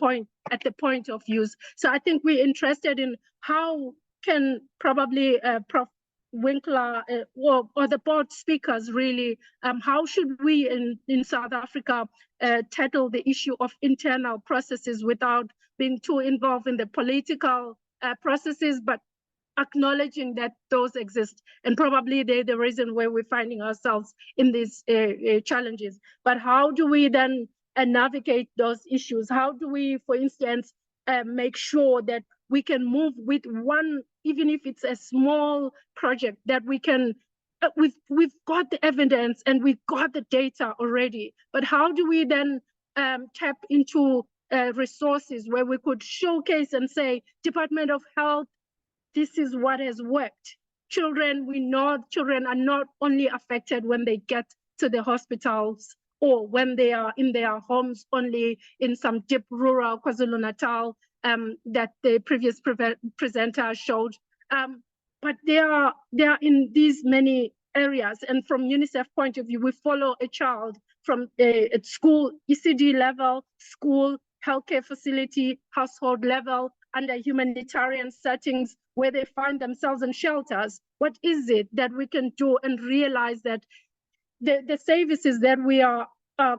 point of use. So I think we're interested in how can probably Prof. Winkler or the board speakers really, how should we in South Africa tackle the issue of internal processes without being too involved in the political processes, but acknowledging that those exist, and probably they're the reason where we're finding ourselves in these challenges. But how do we then navigate those issues? How do we, for instance, make sure that we can move with one, even if it's a small project, that we can, we've got the evidence and we've got the data already, but how do we then tap into resources where we could showcase and say, Department of Health, this is what has worked. Children, we know children are not only affected when they get to the hospitals or when they are in their homes only in some deep rural KwaZulu-Natal that the previous presenter showed, but they are in these many areas. And from UNICEF point of view, we follow a child from at school, ECD level, school, healthcare facility, household level, under humanitarian settings where they find themselves in shelters. What is it that we can do and realize that the services that we are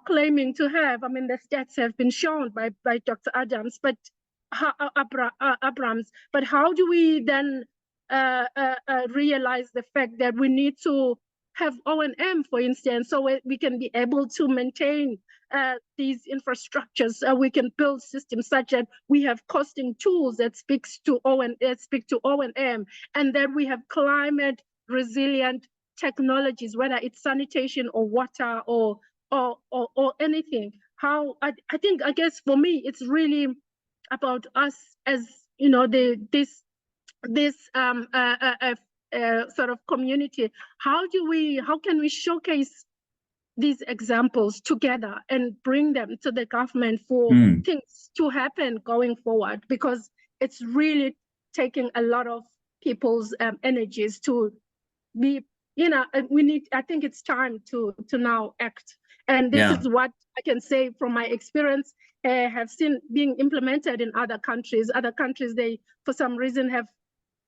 claiming to have, I mean, the stats have been shown by Dr. Abrams, but how do we then realize the fact that we need to have O&M, for instance, so we can be able to maintain these infrastructures. We can build systems such that we have costing tools that speak to O&M, and that we have climate resilient technologies, whether it's sanitation or water or anything. How I guess for me it's really about us as, you know, this sort of community. How can we showcase these examples together and bring them to the government for things to happen going forward? Because it's really taking a lot of people's energies to be, you know, I think it's time to now act. And this is what I can say from my experience, have seen being implemented in other countries. Other countries, they, for some reason, have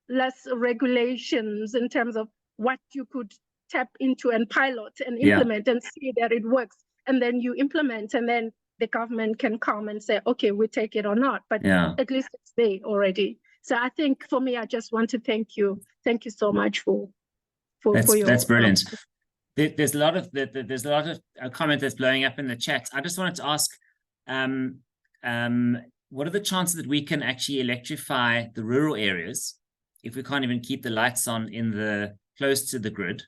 less regulations in terms of what you could tap into and pilot and implement and see that it works. And then you implement, and then the government can come and say, okay, we take it or not. But at least it's there already. So I think for me, I just want to thank you. Thank you so much for your. That's brilliant. There's a lot of comment that's blowing up in the chat. I just wanted to ask, what are the chances that we can actually electrify the rural areas if we can't even keep the lights on in the close to the grid?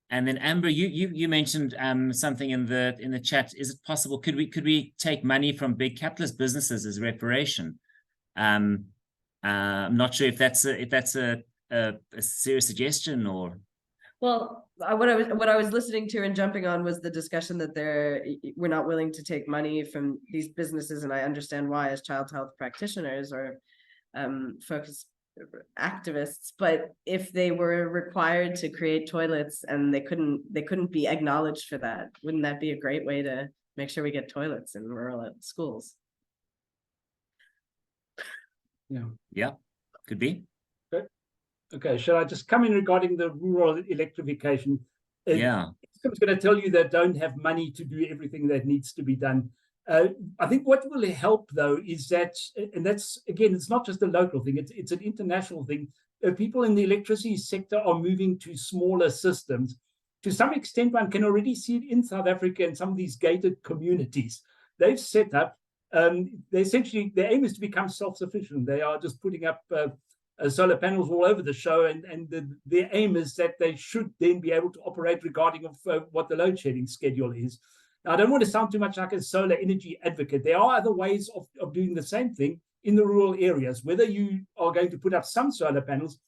And then Amber, you mentioned something in the chat. Is it possible? Could we take money from big capitalist businesses as reparation? I'm not sure if that's a serious suggestion, or Well, what I was listening to and jumping on was the discussion that we're not willing to take money from these businesses, and I understand why as child health practitioners or focus activists. But if they were required to create toilets and they couldn't be acknowledged for that, wouldn't that be a great way to make sure we get toilets in rural schools? Yeah, could be. Okay, shall I just come in regarding the rural electrification? Yeah. I'm going to tell you that don't have money to do everything that needs to be done. I think what will help, though, is that, and that's, again, it's not just a local thing, it's an international thing. People in the electricity sector are moving to smaller systems. To some extent, one can already see it in South Africa and some of these gated communities. They've set up, they essentially, their aim is to become self-sufficient. They are just putting up solar panels all over the show, and their aim is that they should then be able to operate regarding of what the load shedding schedule is. Now, I don't want to sound too much like a solar energy advocate. There are other ways of doing the same thing in the rural areas, whether you are going to put up some solar panels.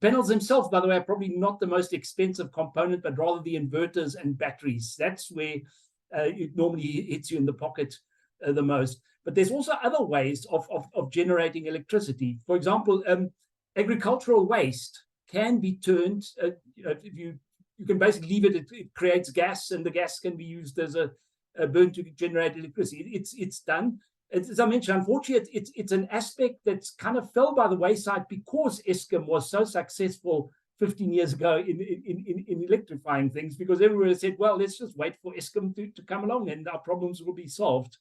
Panels themselves, by the way, are probably not the most expensive component, but rather the inverters and batteries. That's where it normally hits you in the pocket the most. But there's also other ways of generating electricity. For example, agricultural waste can be turned, if you can basically leave it, it creates gas, and the gas can be used as a burn to generate electricity. It's done. As I mentioned, unfortunately, it's an aspect that's kind of fell by the wayside because Eskom was so successful 15 years ago in electrifying things, because everyone said, well, let's just wait for Eskom to come along and our problems will be solved.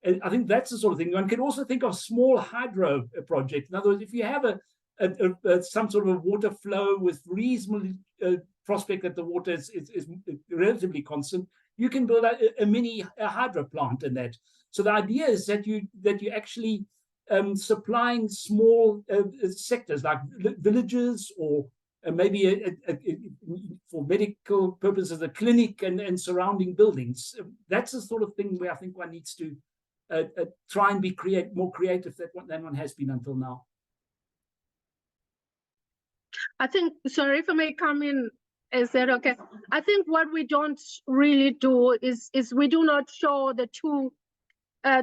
And I think that's the sort of thing. One can also think of small hydro projects. In other words, if you have some sort of a water flow with reasonable prospect that the water is relatively constant, you can build a mini hydro plant in that. So the idea is that you're actually supplying small sectors like villages, or maybe for medical purposes, a clinic and surrounding buildings. That's the sort of thing where I think one needs to try and be more creative than one has been until now. I think, sorry if I may come in, is that okay? I think what we don't really do is we do not show the two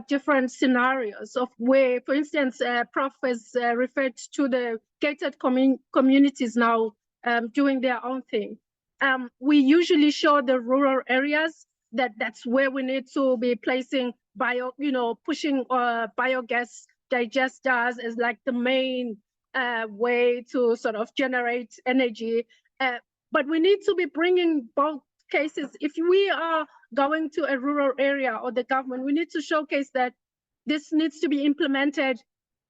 different scenarios of where, for instance, Prof has referred to the gated communities now doing their own thing. We usually show the rural areas that's where we need to be placing pushing biogas digesters as like the main way to sort of generate energy. But we need to be bringing both cases. If we are going to a rural area or the government, we need to showcase that this needs to be implemented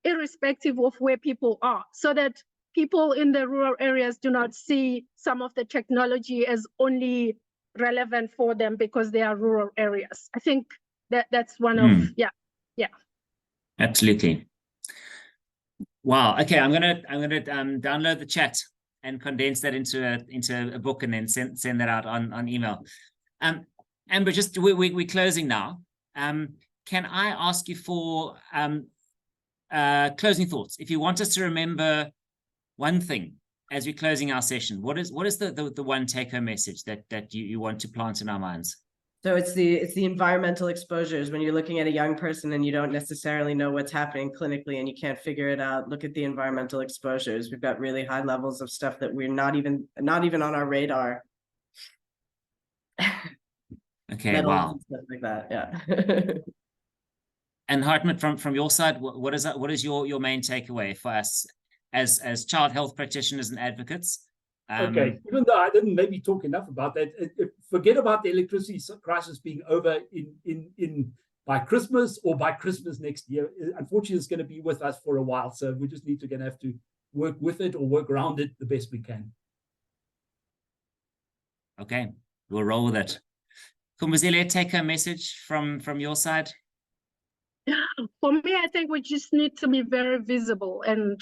irrespective of where people are, so that people in the rural areas do not see some of the technology as only relevant for them because they are rural areas. I think that's one of, yeah. Absolutely. Wow. Okay, I'm gonna download the chat and condense that into a book and then send that out on email. Amber, just we're closing now. Can I ask you for closing thoughts? If you want us to remember one thing as we're closing our session, what is the one take-home message that you want to plant in our minds? So it's the environmental exposures. When you're looking at a young person and you don't necessarily know what's happening clinically and you can't figure it out, look at the environmental exposures. We've got really high levels of stuff that we're not even on our radar. Okay, wow. Stuff like that, yeah. And Hartmut, from your side, what is your main takeaway for us as child health practitioners and advocates? Okay, even though I didn't maybe talk enough about that, forget about the electricity crisis being over in by Christmas or by Christmas next year. Unfortunately, it's going to be with us for a while, so we just need to have to work with it or work around it the best we can. Okay, we'll roll with it. Khumbuzile, take a message from your side. For me, I think we just need to be very visible and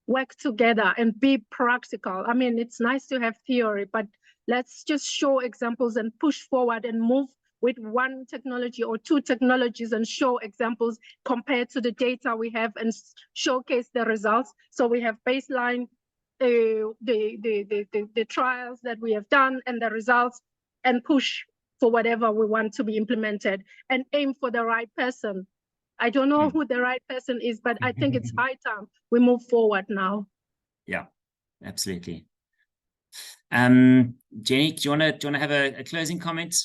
work together and be practical. I mean, it's nice to have theory, but let's just show examples and push forward and move with one technology or two technologies and show examples compared to the data we have and showcase the results. So we have baseline the trials that we have done and the results, and push for whatever we want to be implemented, and aim for the right person. I don't know who the right person is, but I think it's high time we move forward now. Yeah, absolutely. Jenny, do you want to have a closing comment?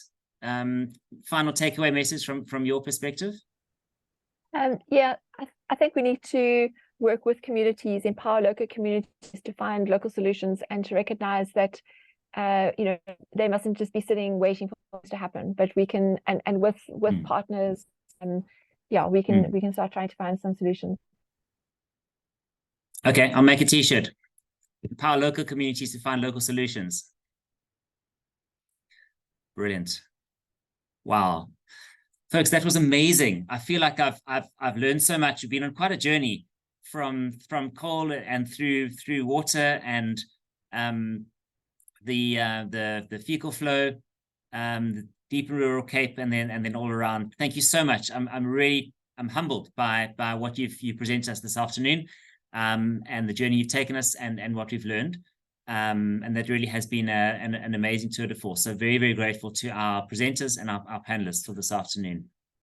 Final takeaway message from your perspective? Yeah, I think we need to work with communities, empower local communities to find local solutions, and to recognize that you know, they mustn't just be sitting waiting for things to happen, but we can, and with partners, and yeah, we can start trying to find some solutions. Okay, I'll make a t-shirt. Empower local communities to find local solutions. Brilliant. Wow. Folks, that was amazing. I feel like I've learned so much. We've been on quite a journey from coal and through water and the fecal flow, the deep rural Cape, and then all around. Thank you so much. I'm humbled by what you presented us this afternoon, and the journey you've taken us, and what we've learned. And that really has been an amazing tour de force. So very, very grateful to our presenters and our panelists for this afternoon.